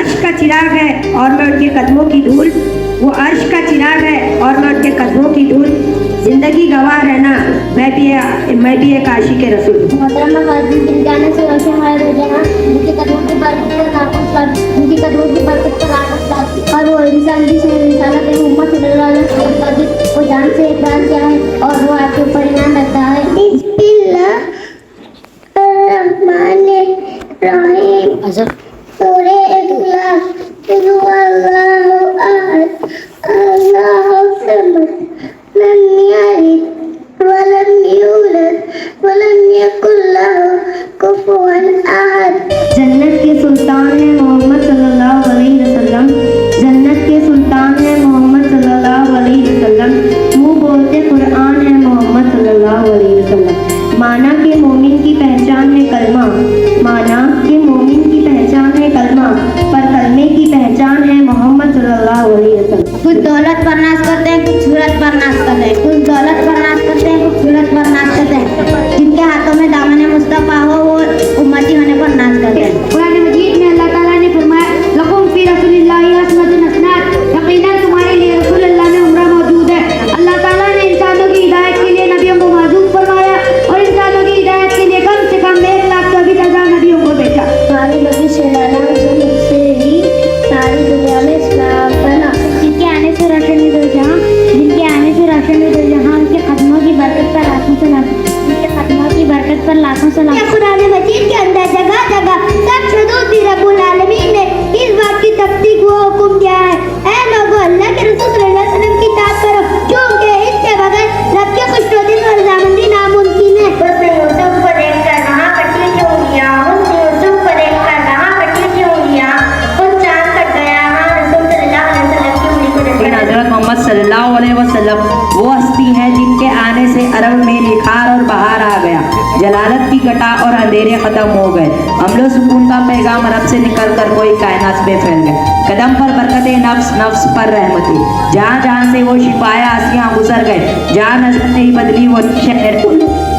अर्श का चिराग है और मैं उनके कदमों की धूल, वो अर्श का चिराग है और मैं उनके कदमों की धूल, जिंदगी गवाह रहना मैं भी एक आशिक रसूल। मोहतरमा खातून दिल जाने से रोशन है रोजाना, उनके कदमों की बरकत पर लाखों सलाम, उनकी कदमों की बरकत पर लाखों सलाम। और वो इंसान जिसने रिसालत मोहम्मद सल्लल्लाहु अलैहि वसल्लम का दी, वो जान से इकरार किया है और वो आपके ऊपर ईमान रखता है। बिस्मिल्लाह रहीम। सूरे इखलास, कुल हुवल्लाहु अहद, अल्लाहु समद, लम यलिद वलम यूलद वलम यकुल लहू कुफुवन अहद। जन्नत के सुल्तान है मोहम्मद सल्लल्लाहु अलैहि वसल्लम, जन्नत के सुल्तान है मोहम्मद सल्लल्लाहु अलैहि वसल्लम, मुँह बोलते कुरान है मोहम्मद सल्लल्लाहु अलैहि वसल्लम। माना के मोमिन की पहचान है कलमा, माना के मोमिन की पहचान है कलमा, पर कलमे की पहचान है मोहम्मद सल्लल्लाहु अलैहि वसल्लम। कुछ दौलत पर नाज करते हैं, कुछ सूरत पर नाज करते हैं, कुछ दौलत पर नाज करते हैं, कुछ सूरत पर नाज करते हैं। जिनके हाथों में दामन मुस्तफा हो वो उम्मती होने पर नाज करते हैं। कुरान मजीद में अल्लाह ताला ने फरमाया, लकुम फी रसूलिल्लाहि उसवतुन हसनह, यकीनन तुम्हारे लिए रसूलुल्लाह में उम्रा मौजूद है। अल्लाह ताला ने इंसानों की हिदायत के लिए नबियों को माज़ूब फरमाया और इंसानों की हिदायत के लिए कम से कम 1,24,000 नबियों को भेजा। सारी नबी से ही सारी दुनिया में इस्लाम फैला। जिनके आने से रोशन हुई दो जहां, जिनके आने से रोशन हुई दो जहां, उनके कदमों की बरकत पर लाखों सलाम, उनके कदमों की बरकत पर लाखों सलाम। कुरान मजीद के अंदर जगह जगह सब शुरूत भी रब्बुल आलमीन ने इस बात की तस्दीक व हुक्म दिया है, ऐ लोगों अल्लाह के रसूल सल्लल्लाहु अलैहि वसल्लम की इताअत करो, क्योंकि इसके बगैर रब के खुशनुदी और रज़ामंदी नामुमकिन है। उसने यूसुफ को देखकर कहा कटी क्यों लिया, उसने यूसुफ को देखकर कहा कटी क्यों लिया, उस चांद तक गया हाँ रसूल सल्लल्लाहु अलैहि वसल्लम की उंगली को देखकर। हज़रत मोहम्मद सल्लल्लाहु अलैहि वसल्लम वो हस्ती हैं जिनके आने से अरब में निखार और बहार आ गया, जलालत की घटा और अंधेरे खत्म हो गए, अमलो सुकून का पैगाम अरब से निकल कर कोई कायनात में फैल गए। कदम पर बरकते नफ्स, नफ्स पर रहमती, जहाँ जहाँ से वो शिफाए आसियाँ गुजर गए, जहाँ नजर नहीं बदली वो शहर।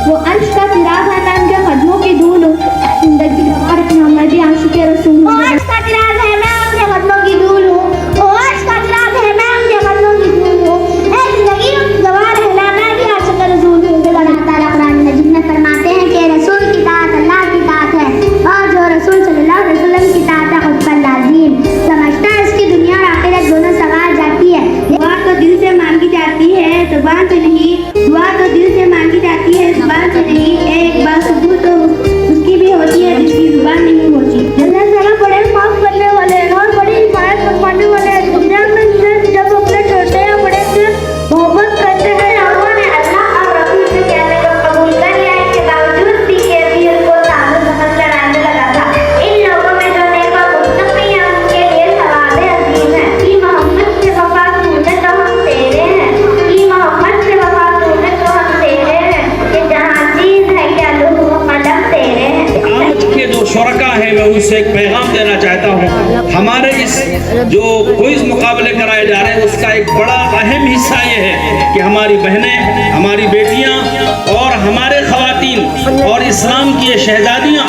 वो अर्श का चिराग है मैं उनके कदमों की धूल हूँ, जिंदगी गवाह रखना मैं भी आशिक रसूल हूँ। अर्श का चिराग है मैं उनके कदमों की धूल हूँ, अर्श का चिराग है मैं उनके कदमों की धूल हूँ, ऐ जिंदगी गवाह रहना मैं भी आशिक रसूल हूँ। अल्लाह ताला कुरान मजीद में फरमाते हैं कि रसूल की इताअत अल्लाह की इताअत है और जो रसूल सल्लल्लाहु अलैहि वसल्लम की इताअत है खुद पर लाज़िम। समझता है इसकी दुनिया और आखिरत दोनों सवार जाती है। दुआ तो दिल से मांगी जाती है जुबान से नहीं, दुआ तो दिल से मांगी जाती है जुबान से नहीं, एक बार सुबह तो उसकी भी होती है जिसकी जुबान नहीं होती। अल्लाह ताला बड़े माफ करने वाले हैं और बड़ी हिफाजत फरमाने वाले हैं। दुनिया में जब अपने छोटे या बड़े से मोहब्बत करते हैं, लोगों ने अल्लाह और रसूल के कहने को कबूल कर लिया, इसके बावजूद भी के दिल को ताज़ा समझ चढ़ाने लगा था। इन लोगों में जो नेक और मुत्तकी हैं उनके लिए सवाब अजीम है कि मोहम्मद से वफा तूने तो हम तेरे हैं, कि मोहम्मद से वफा तूने तो हम तेरे हैं, कि जहाँ चीज़ है क्या लोग वो कदम तेरे हैं। आज के जो शुरका हैं मैं उनसे एक पैगाम देना चाहता हूँ। हमारे इस जो क्विज मुकाबले कराए जा रहे हैं उसका एक बड़ा अहम हिस्सा ये है कि हमारी बहनें, हमारी बेटियाँ और हमारे ख़वातीन और इस्लाम की ये शहजादियाँ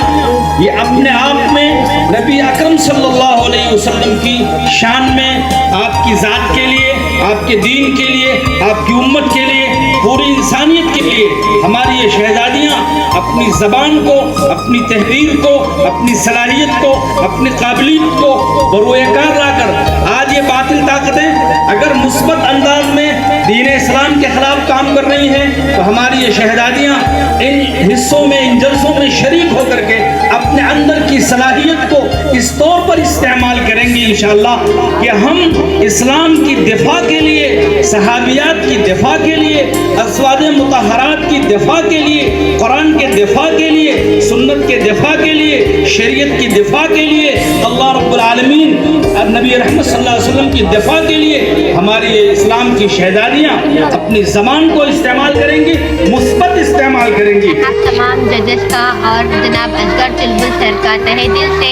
ये अपने आप में नबी अकरम सल्लल्लाहु अलैहि वसल्लम की शान में आपकी ज़ात के लिए, आपके दीन के लिए, आपकी उम्मत के लिए, पूरी इंसानियत के लिए हमारी ये शहजादियाँ अपनी ज़बान को, अपनी तहरीर को, अपनी सलाहियत को, अपनी काबिलियत को बरोएकार लाकर आज ये बातिल ताकतें अगर मुस्बत अंदाज में दीन इस्लाम के खिलाफ काम कर रही हैं तो हमारी ये शहजादियाँ इन हिस्सों में, इन जलसों में शरीक होकर के अपने अंदर की सलाहियत को इस तौर पर इस्तेमाल करेंगे इंशाअल्लाह कि हम इस्लाम की दिफा के लिए, सहाबियात की दिफा के लिए, अज़वाज मुतहरात की दिफा के लिए, कुरान के दिफा के लिए, सुन्नत के दिफा के लिए, शरीयत की दिफा के लिए, अल्लाह रब्बुल आलमीन और नबी रहमत सल्लल्लाहु अलैहि वसल्लम की दिफा के लिए हमारी इस्लाम की शहजादियाँ अपनी ज़बान को इस्तेमाल करेंगी, मुस्बत इस्तेमाल करेंगी। आप तमाम जजेस का और जनाब असगर चुलबुल सर का तहे दिल से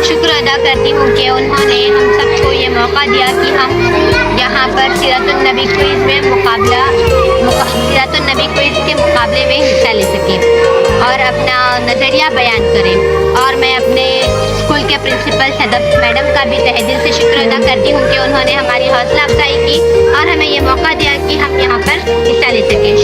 शुक्र अदा करती हूँ कि उन्होंने हम सबको ये मौका दिया कि हम यहाँ पर सीरतुन नबी क्विज़ में सीरतुन नबी क्विज़ के मुकाबले में हिस्सा ले सकें और अपना नज़रिया बयान करें। और मैं अपने स्कूल के प्रिंसिपल सदफ मैडम का भी तहे दिल से शुक्र अदा करती हूँ कि उन्होंने हमारी हौसला अफजाई की और हमें ये मौका दिया कि हम यहाँ पर हिस्सा ले सकें।